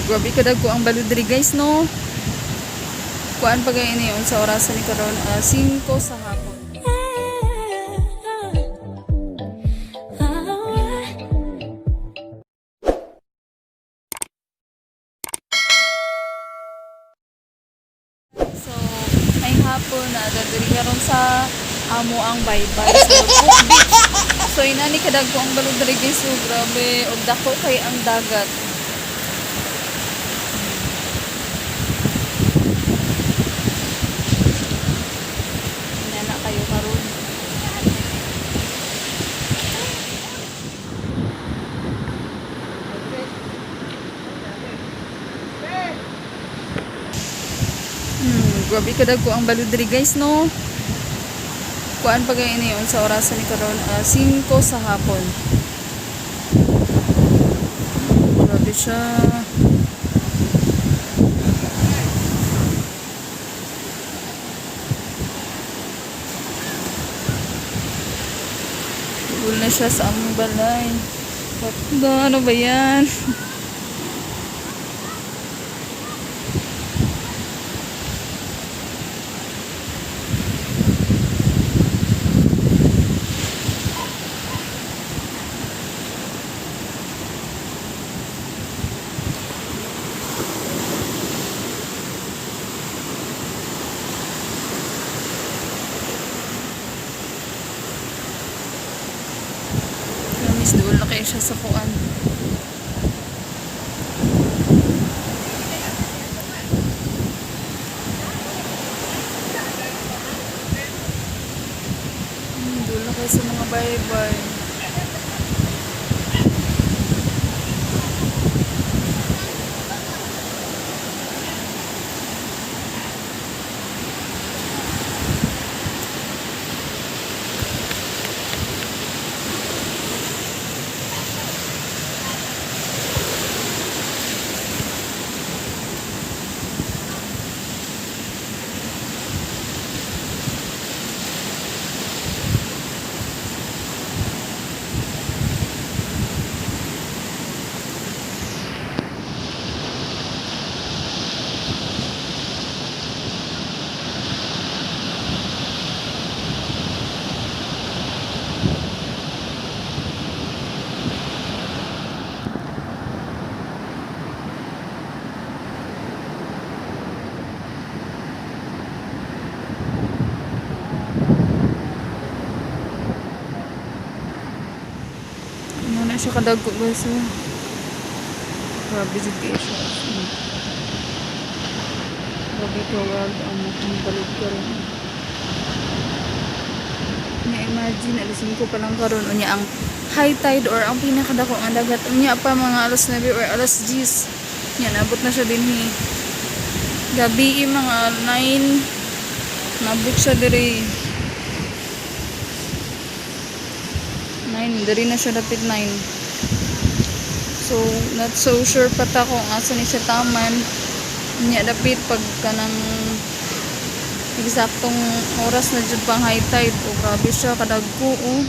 Grabe kadag ko ang balud diri guys no. Kuan pa gay ini sa orasan ni karon 5 sa hapon. So may hapon na diri karon sa amo ang baybay sa Lubuk Beach. So inani kadag ko ang balud diri guys so grabe og dako kay ang dagat. Kayo karon. Grabe kadag ko ang balud diri guys no. Kuan pa gay ini sa orasan ni karon 5 sa hapon. Grabe siya. Na siya sa among balay. Ano ba yan? Doon na kayo siya sa kuan. Doon na kayo sa mga baybay. Siya kadag ko guys oh. Grabe jud kay siya. Grabe kawag ang balod karon. Na-imagine alisin ko pa lang karon unya ang high tide or ang pinakadako nga dagat unya pa mga alas 9 or alas 10. Yan abot na siya dinhi. Gabi mga 9 nabot siya diri. 9, dari na siya dapit 9. So, not so sure pa ta kung asa ni siya taman. Nya dapit pag kanang eksaktong oras na jud pang high tide. O grabe siya kadagko oh.